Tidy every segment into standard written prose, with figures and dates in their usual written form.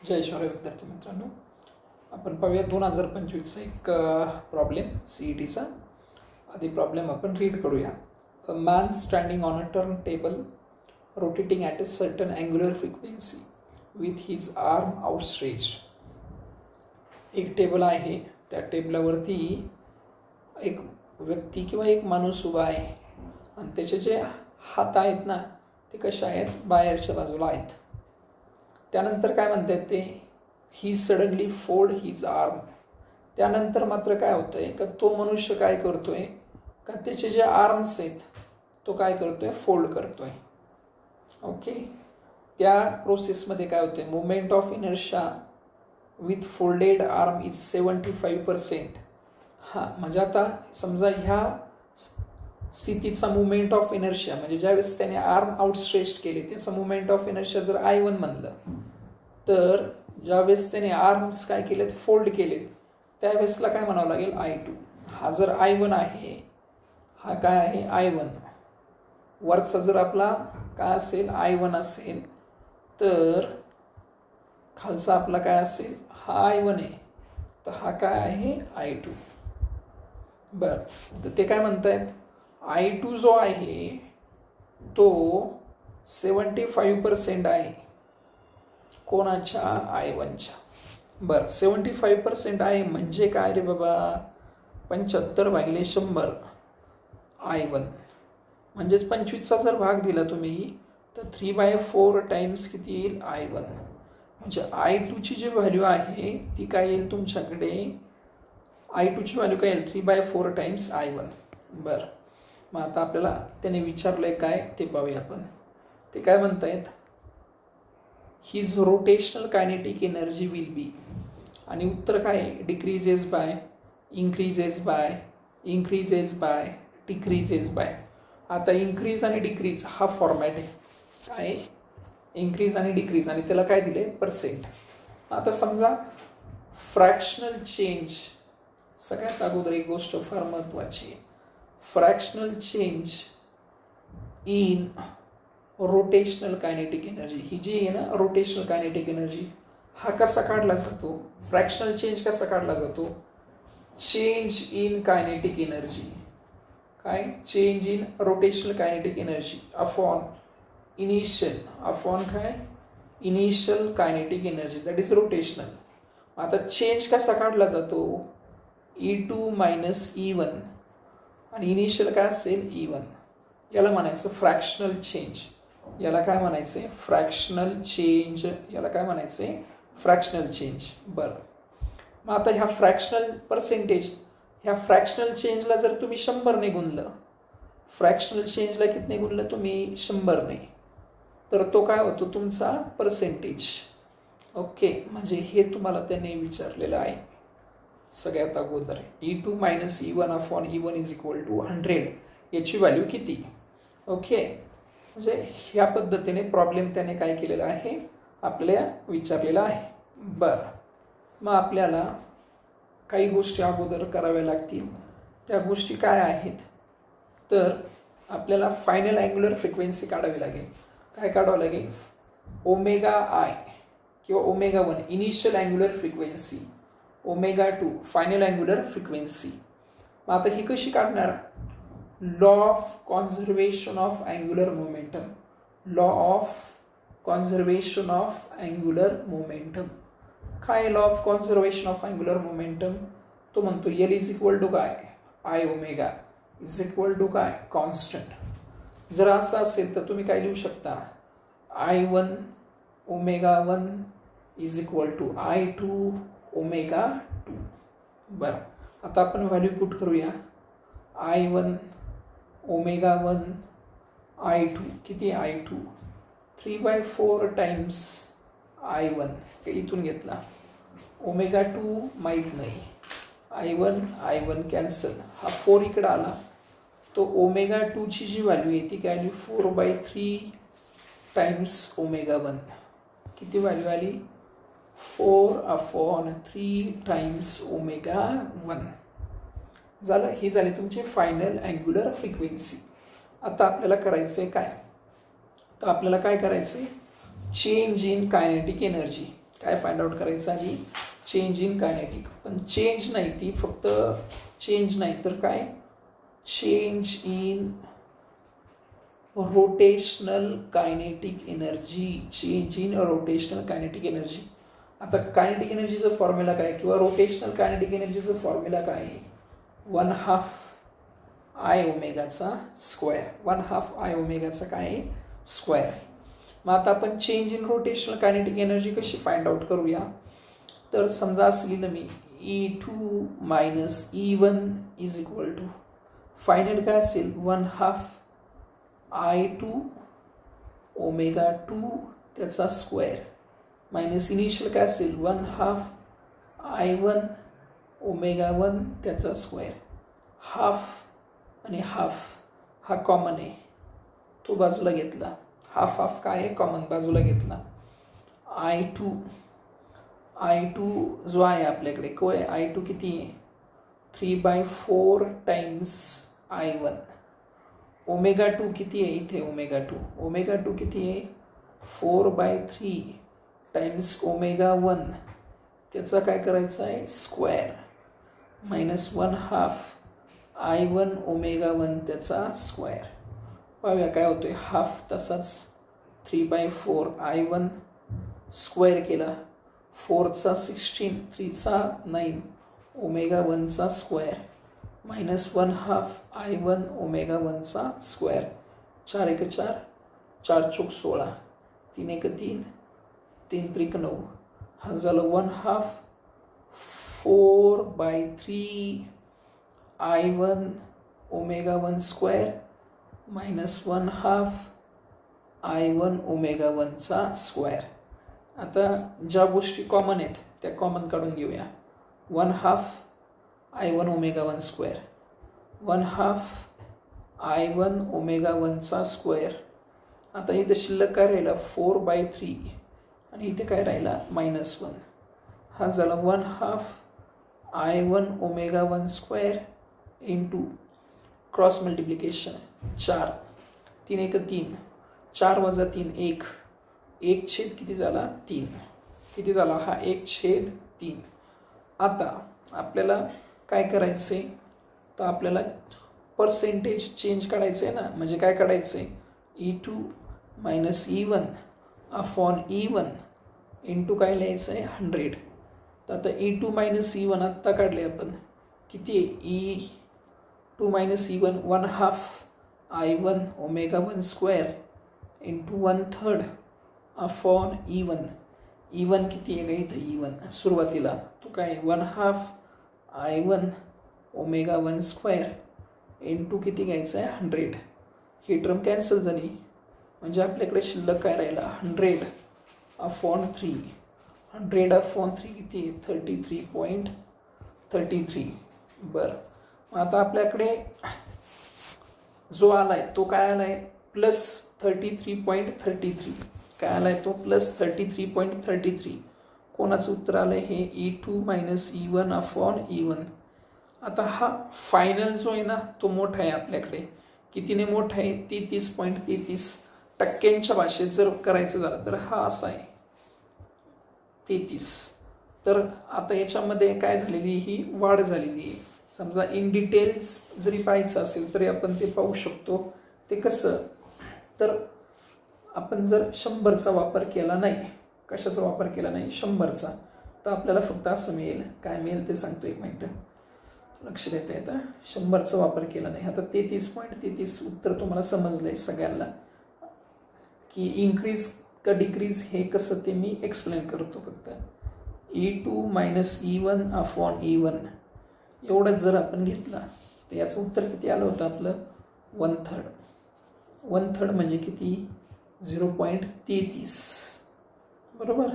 जय शिवराय विद्यार्थी मित्रांनो, आपण पाहूया 2025चा एक प्रॉब्लेम CETचा. आधी प्रॉब्लेम आपण रीड करूया. A man standing on a turn table rotating at a certain angular frequency with his arm outstretched. एक टेबल आहे, त्या टेबलावरती एक व्यक्ती किंवा एक माणूस उभा आहे आणि त्याचे जे हात आहेत ना ते कसे आहेत, बाहेरच्या बाजूला आहेत. त्यानंतर काय म्हणतात ते, he suddenly fold his arm. त्यानंतर मात्र काय होतंय का तो मनुष्य काय करतोय का त्याचे जे आर्म्स आहेत तो काय करतोय, फोल्ड करतोय. ओके, त्या प्रोसेसमध्ये काय होतंय, movement of inertia with folded arm is 75%. म्हणजे आता समजा ह्या स्थितीचा मुवमेंट ऑफ इनर्शिया म्हणजे ज्यावेळेस त्याने आर्म आउटस्ट्रेच्ड केले त्याचा मुवमेंट ऑफ इनर्शिया जर I1 म्हणलं, तर ज्यावेळेस त्याने आर्म्स काय केलेत, फोल्ड केलेत, त्यावेळेसला काय म्हणावं लागेल, I2. हा जर I1 आहे, हा काय आहे I1. वरचा जर आपला काय असेल I1 असेल, तर खालचा आपला काय असेल, हा I1 आहे, तर हा काय आहे I2. बर, तर ते काय म्हणतायत, I2 जो आहे तो 75% आहे कोणाच्या, I1च्या. बर, 75% आहे म्हणजे काय रे बाबा, 75/100 I1. म्हणजेच 25चा जर भाग दिला तुम्ही तर 3/4 टाइम्स किती येईल, I1. म्हणजे I2 ची जी व्हॅल्यू आहे ती काय येईल तुमच्याकडे, I2 ची व्हॅल्यू काय येईल, 3/4 टाइम्स I1. बर, मग आता आपल्याला त्याने विचारलंय काय ते पाहूया आपण. ते काय म्हणतायत, his rotational kinetic energy will be, आणि उत्तर काय, decreases by, increases by, increases by, decreases by. आता इन्क्रीज आणि डिक्रीज हा फॉर्मॅट आहे, काय इन्क्रीज आणि डिक्रीज, आणि त्याला काय दिले, पर्सेंट. आता समजा फ्रॅक्शनल चेंज, सगळ्यात अगोदर एक गोष्ट फार महत्वाची आहे, fractional change in rotational kinetic energy. ही जी आहे ना रोटेशनल कायनेटिक एनर्जी, हा कसा काढला जातो, फ्रॅक्शनल चेंज कसा काढला जातो, चेंज इन कायनेटिक एनर्जी, काय change in rotational kinetic energy upon initial, upon काय initial kinetic energy that is rotational. आता चेंज कसा काढला जातो, E2 मायनस E1 आणि इनिशियल काय असेल E1. याला म्हणायचं फ्रॅक्शनल चेंज. याला काय म्हणायचे, फ्रॅक्शनल चेंज. याला काय म्हणायचे, फ्रॅक्शनल चेंज. बरं, मग आता ह्या फ्रॅक्शनल पर्सेंटेज, ह्या फ्रॅक्शनल चेंजला जर तुम्ही 100ने गुणलं, फ्रॅक्शनल चेंजला कितने गुणलं तुम्ही, 100ने, तर तो काय होतो तुमचा पर्सेंटेज. ओके, म्हणजे हे तुम्हाला त्याने विचारलेलं आहे सगळ्यात अगोदर. E2 minus E1 upon E1 is equal to 100, याची व्हॅल्यू किती. ओके, म्हणजे ह्या पद्धतीने प्रॉब्लेम त्याने काय केलेला आहे, आपल्याला विचारलेला आहे. बरं, मग आपल्याला काही गोष्टी अगोदर कराव्या लागतील. त्या गोष्टी काय आहेत, तर आपल्याला फायनल अँग्युलर फ्रिक्वेन्सी काढावी लागेल. काय काढावं लागेल, ω किंवा ω1 initial angular frequency, ω2 final angular frequency. मग आता ही कशी काढणार, law of conservation of angular momentum. Law of conservation of angular momentum. काय law of conservation of angular momentum, तो म्हणतो L इज इक्वल टू काय, I ω इज इक्वल टू काय, कॉन्स्टंट. जर असं असेल तर तुम्ही काय लिहू शकता, I1 ω1 is equal to I2 ω2. बरं, आता आपण व्हॅल्यू पुट करूया. I1 ω1 I2 किती, I2 3/4 टाइम्स I1, इथून घेतला, ω2 माहीत नाही, I1 कॅन्सल, हा 4 इकडे आला, तो ω2 ची जी व्हॅल्यू आहे ती काय आली, 4/3 टाइम्स ω1. किती व्हॅल्यू आली, 4/3 टाइम्स ω1 झालं. ही झाली तुमची फायनल अँग्युलर फ्रिक्वेन्सी. आता आपल्याला करायचंय काय, तर आपल्याला काय करायचंय, चेंज इन कायनेटिक एनर्जी. काय फाइंड आउट करायचं आधी चेंज इन कायनेटिक. पण चेंज नाही ती फक्त चेंज नाही तर काय change in rotational kinetic energy. Change in rotational kinetic energy. आता कायनेटिक एनर्जीचा फॉर्म्युला काय किंवा रोटेशनल कायनेटिक एनर्जीचा फॉर्म्युला काय आहे 1/2 I ओमेगाचा स्क्वेअर. 1/2 I ओमेगाचा काय आहे स्क्वेअर. मग आता आपण change in rotational kinetic energy कशी फाइंड आउट करूया. तर समजा असं लिहिलं मी E2 minus E1 is equal to final काय असेल 1/2 I2 ओमेगा 2 त्याचा स्क्वेअर मायनस इनिशियल काय असेल 1/2 I1 ओमेगा 1 त्याचा स्क्वेअर. हाफ आणि हाफ हा कॉमन आहे तो बाजूला घेतला. हाफ हाफ काय आहे कॉमन बाजूला घेतला. I2 जो आहे आपल्याकडे को आहे I2 किती आहे 3/4 टाइम्स I1. ओमेगा 2 किती आहे इथे ओमेगा 2 किती आहे 4/3 टाइम्स ओमेगा 1 त्याचा काय करायचं आहे स्क्वेअर मायनस 1/2 I1 ओमेगा 1 त्याचा स्क्वेअर. पाहूया काय होतोय हाफ तसाच 3/4 I1 स्क्वेअर केला 4चा 16 3चा 9 ओमेगा 1चा स्क्वेअर मायनस 1/2 I1 ओमेगा 1चा स्क्वेअर. 4 1 4 4 चौक 16 3 1 3 3 त्रिक 9 हा झालं 1/2 4/3 I1 omega 1 square minus 1/2 I1 omega 1चा स्क्वेअर. आता ज्या गोष्टी कॉमन आहेत त्या कॉमन काढून घेऊया. 1/2 I1 omega 1 square 1/2 I1 omega 1चा स्क्वेअर. आता इथे शिल्लक काय राहिला 4/3 आणि इथे काय राहिला -1 हा झाला 1/2 I1 omega 1 square into cross multiplication 4 3 1 3 4 वजा 3 1 1/3 किती झाला 3 किती झाला हा 1/3. आता आपल्याला काय करायचंय तर आपल्याला पर्सेंटेज चेंज काढायचं आहे ना. म्हणजे काय काढायचं आहे E2 minus E1 upon E1 into काय लिहायचं आहे 100. तर आता E2 मायनस E1 आत्ता काढले आपण किती आहे E2 minus E1 1/2 I1 omega 1 square into 1/3 upon E1 किती आहे का इथं E1 सुरुवातीला तो काय 1/2 I1 ओमेगा 1 स्क्वेअर इंटू किती घ्यायचं आहे 100. ही टर्म कॅन्सल झाली म्हणजे आपल्याकडे शिल्लक काय राहिला 100 अपॉन 3 100 अपॉन 3 किती आहे 33.33. बरं मग आता आपल्याकडे जो आलाय तो काय आलाय प्लस 33.33. काय आलाय तो प्लस 33.33. कोणाचं उत्तर आलंय हे E2 minus E1 upon E1. आता हा फायनल जो आहे ना तो मोठा आहे आपल्याकडे कितीने मोठा आहे 33.33. टक्क्यांच्या भाषेत जर करायचं झालं तर हा असा आहे 33. तर आता याच्यामध्ये काय झालेली ही वाढ झालेली आहे. समजा इन डिटेल्स जरी पाहायचं असेल तरी आपण ते पाहू शकतो. ते कसं तर आपण जर 100चा वापर केला नाही कशाचा वापर केला नाही 100चा तर आपल्याला फक्त असं मिळेल काय मिळेल ते सांगतो 1 मिनिट लक्ष देता येतं. 100चा वापर केला नाही. आता 33.33 उत्तर तुम्हाला समजलंय सगळ्यांना की इन्क्रीज का डिक्रीज हे कसं ते मी एक्सप्लेन करतो. फक्त E2 minus E1 upon E1 एवढं जर आपण घेतला तर याचं उत्तर किती आलं होतं आपलं 1/3 म्हणजे किती 0.33 बरोबर.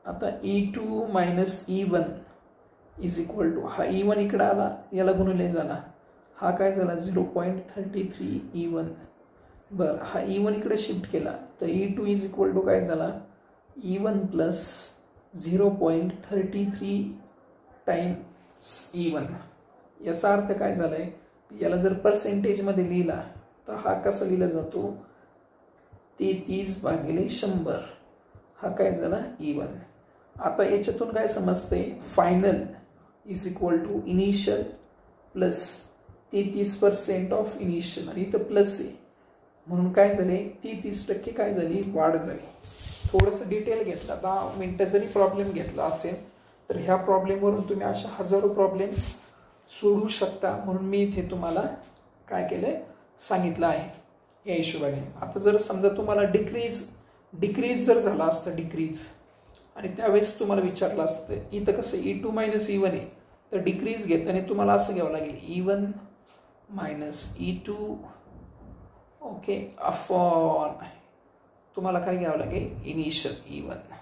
आता E2 minus E1 is equal to हा E1 इकडे आला याला गुणिले झाला हा काय झाला 0.33 E1. बरं हा E1 इकडे शिफ्ट केला तर E2 इज इक्वल टू काय झाला E1 प्लस 0.33 टाइम्स E1. याचा अर्थ काय झालाय याला जर पर्सेंटेजमध्ये लिहिला तर हा कसा लिहिला जातो 33/100. हा काय झाला E1. आता याच्यातून काय समजते, final is equal to initial plus 33% of initial, आणि इथं प्लस आहे म्हणून काय झाले 33% काय झाली वाढ झाली. थोडंसं डिटेल घेतला, 10 मिनिटं जरी प्रॉब्लेम घेतला असेल तर ह्या प्रॉब्लेमवरून तुम्ही अशा हजारो प्रॉब्लेम्स सोडवू शकता. म्हणून मी इथे तुम्हाला काय केलं सांगितलं आहे या हिशोबाने. आता जर समजा तुम्हाला डिक्रीज जर झाला असतं डिक्रीज, आणि त्यावेळेस तुम्हाला विचारलं असतं इथं कसं E2 मायनस E1 आहे, तर डिक्रीज घेताना तुम्हाला असं घ्यावं लागेल E1 minus E2 okay upon तुम्हाला काय घ्यावं लागेल इनिशियल E1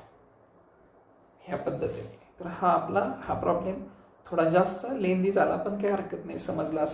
ह्या पद्धतीने. तर हा प्रॉब्लेम थोडा जास्त लेंदी झाला पण काही हरकत नाही, समजला असेल.